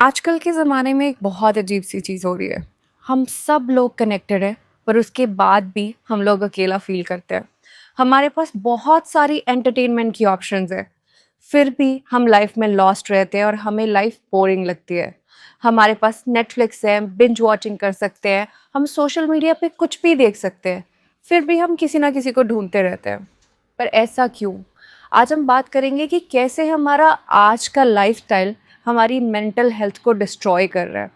आजकल के ज़माने में एक बहुत अजीब सी चीज़ हो रही है। हम सब लोग कनेक्टेड हैं, पर उसके बाद भी हम लोग अकेला फ़ील करते हैं। हमारे पास बहुत सारी एंटरटेनमेंट की ऑप्शंस हैं, फिर भी हम लाइफ़ में लॉस्ट रहते हैं और हमें लाइफ़ बोरिंग लगती है। हमारे पास नेटफ्लिक्स है, बिंज वॉचिंग कर सकते हैं, हम सोशल मीडिया पे कुछ भी देख सकते हैं, फिर भी हम किसी ना किसी को ढूँढते रहते हैं। पर ऐसा क्यों? आज हम बात करेंगे कि कैसे हमारा आज का लाइफ़स्टाइल हमारी मेंटल हेल्थ को डिस्ट्रॉय कर रहा है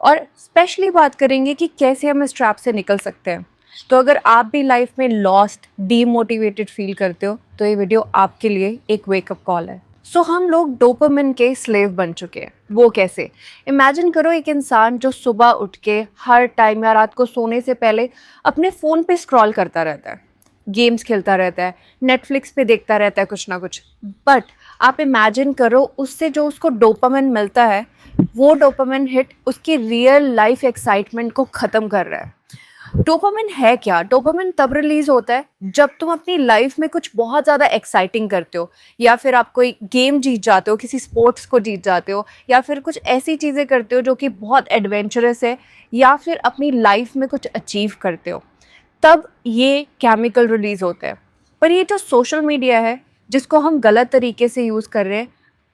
और स्पेशली बात करेंगे कि कैसे हम इस ट्रैप से निकल सकते हैं। तो अगर आप भी लाइफ में लॉस्ट, डीमोटिवेटेड फील करते हो तो ये वीडियो आपके लिए एक वेकअप कॉल है। हम लोग डोपामिन के स्लेव बन चुके हैं। वो कैसे? इमेजिन करो एक इंसान जो सुबह उठ के हर टाइम या रात को सोने से पहले अपने फ़ोन पे स्क्रॉल करता रहता है, गेम्स खेलता रहता है, नेटफ्लिक्स पे देखता रहता है कुछ ना कुछ। बट आप इमेजिन करो उससे जो उसको डोपामिन मिलता है, वो डोपामिन हिट उसकी रियल लाइफ एक्साइटमेंट को ख़त्म कर रहा है। डोपामिन है क्या? डोपामिन तब रिलीज होता है जब तुम अपनी लाइफ में कुछ बहुत ज़्यादा एक्साइटिंग करते हो, या फिर आप कोई गेम जीत जाते हो, किसी स्पोर्ट्स को जीत जाते हो, या फिर कुछ ऐसी चीज़ें करते हो जो कि बहुत एडवेंचरस है, या फिर अपनी लाइफ में कुछ अचीव करते हो, तब ये केमिकल रिलीज होता है। पर ये जो सोशल मीडिया है, जिसको हम गलत तरीके से यूज़ कर रहे हैं,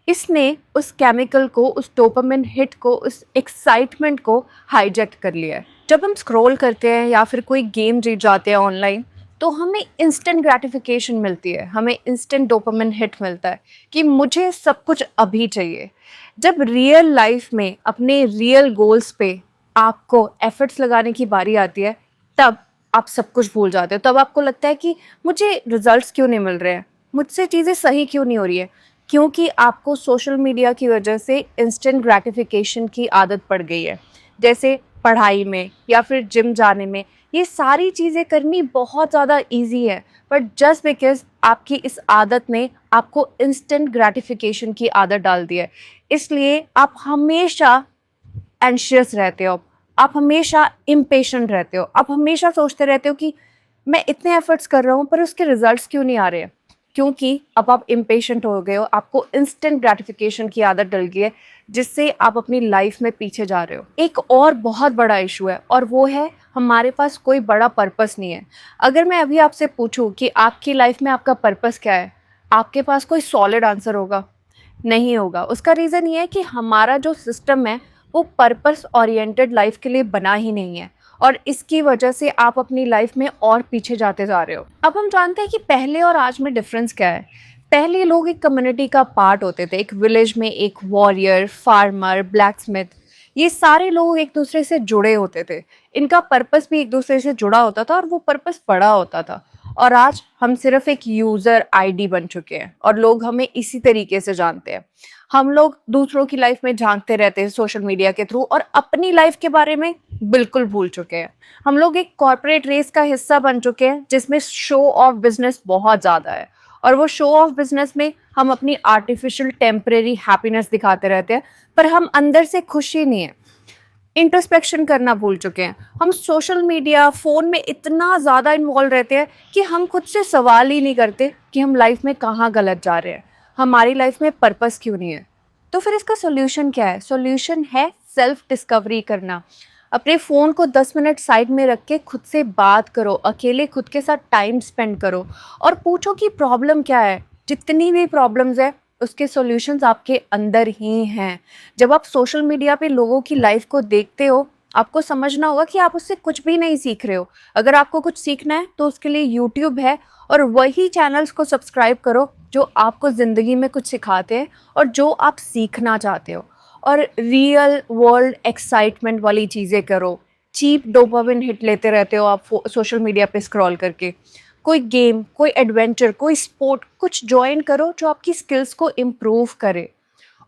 इसने उस केमिकल को, उस डोपामिन हिट को, उस एक्साइटमेंट को हाईजैक कर लिया है। जब हम स्क्रॉल करते हैं या फिर कोई गेम जीत जाते हैं ऑनलाइन, तो हमें इंस्टेंट ग्रेटिफिकेशन मिलती है, हमें इंस्टेंट डोपामिन हिट मिलता है कि मुझे सब कुछ अभी चाहिए। जब रियल लाइफ में अपने रियल गोल्स पे आपको एफर्ट्स लगाने की बारी आती है, तब आप सब कुछ भूल जाते हो। तब आपको लगता है कि मुझे रिजल्ट्स क्यों नहीं मिल रहे हैं, मुझसे चीज़ें सही क्यों नहीं हो रही है, क्योंकि आपको सोशल मीडिया की वजह से इंस्टेंट ग्रेटिफिकेशन की आदत पड़ गई है। जैसे पढ़ाई में या फिर जिम जाने में, ये सारी चीज़ें करनी बहुत ज़्यादा ईजी है, बट जस्ट बिकॉज आपकी इस आदत ने आपको इंस्टेंट ग्रेटिफिकेशन की आदत डाल दी है, इसलिए आप हमेशा एंशियस रहते हो, आप हमेशा इम्पेशेंट रहते हो, आप हमेशा सोचते रहते हो कि मैं इतने एफर्ट्स कर रहा हूँ पर उसके रिजल्ट्स क्यों नहीं आ रहे हैं, क्योंकि अब आप इम्पेशेंट हो गए हो, आपको इंस्टेंट ग्रेटिफिकेशन की आदत डल गई है, जिससे आप अपनी लाइफ में पीछे जा रहे हो। एक और बहुत बड़ा इशू है, और वो है हमारे पास कोई बड़ा पर्पस नहीं है। अगर मैं अभी आपसे पूछूं कि आपकी लाइफ में आपका पर्पस क्या है, आपके पास कोई सॉलिड आंसर होगा? नहीं होगा। उसका रीज़न ये है कि हमारा जो सिस्टम है वो पर्पस ओरिएंटेड लाइफ के लिए बना ही नहीं है, और इसकी वजह से आप अपनी लाइफ में और पीछे जाते जा रहे हो। अब हम जानते हैं कि पहले और आज में डिफरेंस क्या है। पहले लोग एक कम्युनिटी का पार्ट होते थे, एक विलेज में एक वॉरियर, फार्मर, ब्लैकस्मिथ, ये सारे लोग एक दूसरे से जुड़े होते थे। इनका पर्पस भी एक दूसरे से जुड़ा होता था और वो पर्पस बड़ा होता था। और आज हम सिर्फ एक यूज़र आईडी बन चुके हैं और लोग हमें इसी तरीके से जानते हैं। हम लोग दूसरों की लाइफ में झांकते रहते हैं सोशल मीडिया के थ्रू, और अपनी लाइफ के बारे में बिल्कुल भूल चुके हैं। हम लोग एक कॉर्पोरेट रेस का हिस्सा बन चुके हैं, जिसमें शो ऑफ बिजनेस बहुत ज़्यादा है, और वो शो ऑफ बिजनेस में हम अपनी आर्टिफिशियल टेम्परेरी हैप्पीनेस दिखाते रहते हैं, पर हम अंदर से खुश ही नहीं है। इंट्रोस्पेक्शन करना भूल चुके हैं। हम सोशल मीडिया, फ़ोन में इतना ज़्यादा इन्वॉल्व रहते हैं कि हम खुद से सवाल ही नहीं करते कि हम लाइफ में कहाँ गलत जा रहे हैं, हमारी लाइफ में पर्पस क्यों नहीं है। तो फिर इसका सॉल्यूशन क्या है? सॉल्यूशन है सेल्फ डिस्कवरी करना। अपने फ़ोन को 10 मिनट साइड में रख के खुद से बात करो, अकेले खुद के साथ टाइम स्पेंड करो और पूछो कि प्रॉब्लम क्या है। जितनी भी प्रॉब्लम्स है, उसके सॉल्यूशंस आपके अंदर ही हैं। जब आप सोशल मीडिया पे लोगों की लाइफ को देखते हो, आपको समझना होगा कि आप उससे कुछ भी नहीं सीख रहे हो। अगर आपको कुछ सीखना है तो उसके लिए यूट्यूब है, और वही चैनल्स को सब्सक्राइब करो जो आपको ज़िंदगी में कुछ सिखाते हैं और जो आप सीखना चाहते हो। और रियल वर्ल्ड एक्साइटमेंट वाली चीज़ें करो। चीप डोपामिन हिट लेते रहते हो आप सोशल मीडिया पे स्क्रॉल करके। कोई गेम, कोई एडवेंचर, कोई स्पोर्ट कुछ ज्वाइन करो जो आपकी स्किल्स को इम्प्रूव करे।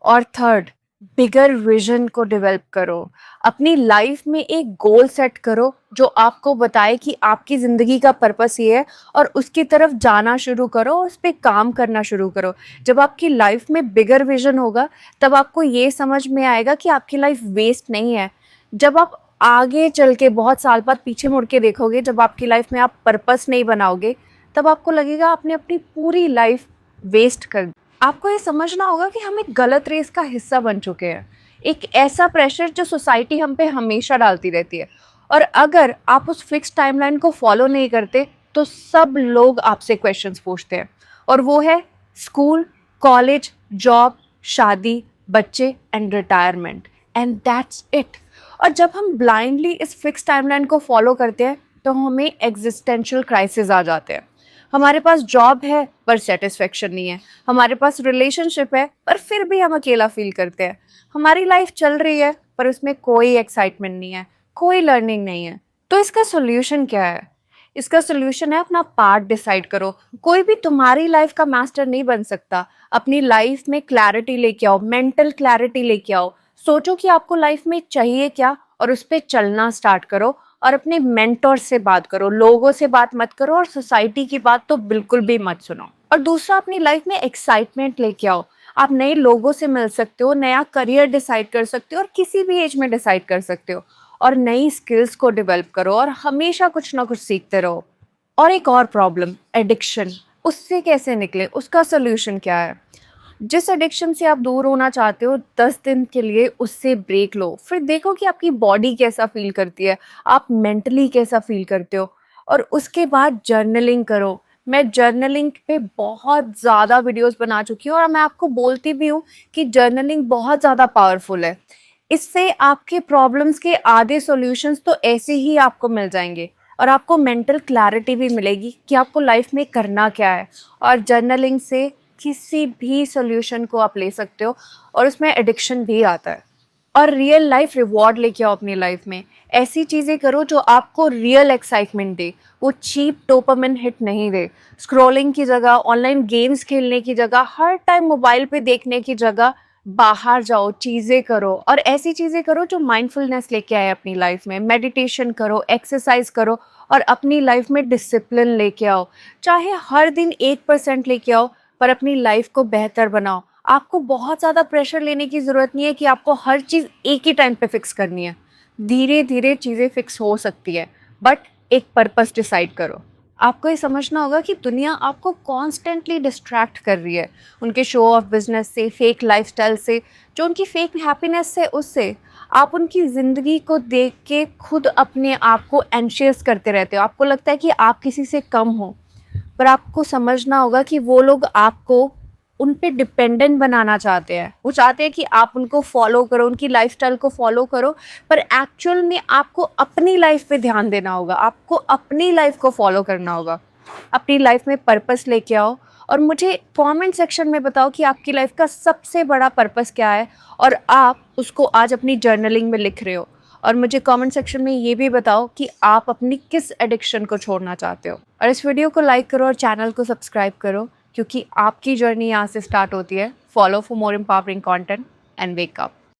और थर्ड, बिगर विजन को डेवलप करो। अपनी लाइफ में एक गोल सेट करो जो आपको बताए कि आपकी ज़िंदगी का पर्पस ये है, और उसकी तरफ जाना शुरू करो, उस पर काम करना शुरू करो। जब आपकी लाइफ में बिगर विजन होगा, तब आपको ये समझ में आएगा कि आपकी लाइफ वेस्ट नहीं है। जब आप आगे चल के बहुत साल बाद पीछे मुड़ के देखोगे, जब आपकी लाइफ में आप पर्पस नहीं बनाओगे, तब आपको लगेगा आपने अपनी पूरी लाइफ वेस्ट कर दी। आपको ये समझना होगा कि हम एक गलत रेस का हिस्सा बन चुके हैं। एक ऐसा प्रेशर जो सोसाइटी हम पे हमेशा डालती रहती है। और अगर आप उस फिक्स टाइमलाइन को फॉलो नहीं करते तो सब लोग आपसे क्वेश्चंस पूछते हैं, और वो है स्कूल, कॉलेज, जॉब, शादी, बच्चे and retirement, and that's it. और जब हम ब्लाइंडली इस फिक्स टाइमलाइन को फॉलो करते हैं तो हमें एग्जिस्टेंशियल क्राइसिस आ जाते हैं। हमारे पास जॉब है पर सेटिस्फेक्शन नहीं है, हमारे पास रिलेशनशिप है पर फिर भी हम अकेला फील करते हैं, हमारी लाइफ चल रही है पर उसमें कोई एक्साइटमेंट नहीं है, कोई लर्निंग नहीं है। तो इसका सोल्यूशन क्या है? इसका सोल्यूशन है अपना पार्ट डिसाइड करो। कोई भी तुम्हारी लाइफ का मास्टर नहीं बन सकता। अपनी लाइफ में क्लैरिटी लेके आओ, मेंटल क्लैरिटी लेके आओ, सोचो कि आपको लाइफ में चाहिए क्या और उस पर चलना स्टार्ट करो। और अपने मेंटोर से बात करो, लोगों से बात मत करो, और सोसाइटी की बात तो बिल्कुल भी मत सुनो। और दूसरा, अपनी लाइफ में एक्साइटमेंट लेके आओ। आप नए लोगों से मिल सकते हो, नया करियर डिसाइड कर सकते हो, और किसी भी एज में डिसाइड कर सकते हो। और नई स्किल्स को डेवलप करो और हमेशा कुछ ना कुछ सीखते रहो। और एक और प्रॉब्लम, एडिक्शन, उससे कैसे निकले, उसका सोल्यूशन क्या है? जिस एडिक्शन से आप दूर होना चाहते हो 10 दिन के लिए उससे ब्रेक लो, फिर देखो कि आपकी बॉडी कैसा फील करती है, आप मेंटली कैसा फील करते हो, और उसके बाद जर्नलिंग करो। मैं जर्नलिंग पे बहुत ज़्यादा वीडियोस बना चुकी हूँ और मैं आपको बोलती भी हूँ कि जर्नलिंग बहुत ज़्यादा पावरफुल है। इससे आपके प्रॉब्लम्स के आधे सॉल्यूशंस तो ऐसे ही आपको मिल जाएंगे, और आपको मेंटल क्लैरिटी भी मिलेगी कि आपको लाइफ में करना क्या है। और जर्नलिंग से किसी भी सॉल्यूशन को आप ले सकते हो, और उसमें एडिक्शन भी आता है। और रियल लाइफ रिवॉर्ड लेके आओ अपनी लाइफ में। ऐसी चीज़ें करो जो आपको रियल एक्साइटमेंट दे, वो चीप डोपामिन हिट नहीं दे। स्क्रॉलिंग की जगह, ऑनलाइन गेम्स खेलने की जगह, हर टाइम मोबाइल पे देखने की जगह बाहर जाओ, चीज़ें करो, और ऐसी चीज़ें करो जो माइंडफुलनेस लेके आए अपनी लाइफ में। मेडिटेशन करो, एक्सरसाइज करो, और अपनी लाइफ में डिसिप्लिन लेके आओ। चाहे हर दिन 1% लेके आओ, पर अपनी लाइफ को बेहतर बनाओ। आपको बहुत ज़्यादा प्रेशर लेने की ज़रूरत नहीं है कि आपको हर चीज़ एक ही टाइम पे फिक्स करनी है। धीरे धीरे चीज़ें फिक्स हो सकती है, बट एक पर्पस डिसाइड करो। आपको ये समझना होगा कि दुनिया आपको कॉन्स्टेंटली डिस्ट्रैक्ट कर रही है, उनके शो ऑफ बिजनेस से, फेक लाइफस्टाइल से, जो उनकी फेक हैप्पीनेस से, उससे। आप उनकी ज़िंदगी को देख के खुद अपने आप को एंशियस करते रहते हो। आपको लगता है कि आप किसी से कम हो, पर आपको समझना होगा कि वो लोग आपको उन पे डिपेंडेंट बनाना चाहते हैं। वो चाहते हैं कि आप उनको फॉलो करो, उनकी लाइफस्टाइल को फॉलो करो, पर एक्चुअल में आपको अपनी लाइफ पे ध्यान देना होगा, आपको अपनी लाइफ को फॉलो करना होगा। अपनी लाइफ में पर्पस लेके आओ, और मुझे कमेंट सेक्शन में बताओ कि आपकी लाइफ का सबसे बड़ा पर्पस क्या है, और आप उसको आज अपनी जर्नलिंग में लिख रहे हो। और मुझे कमेंट सेक्शन में ये भी बताओ कि आप अपनी किस एडिक्शन को छोड़ना चाहते हो। और इस वीडियो को लाइक करो और चैनल को सब्सक्राइब करो, क्योंकि आपकी जर्नी यहाँ से स्टार्ट होती है। Follow for more empowering content and wake up.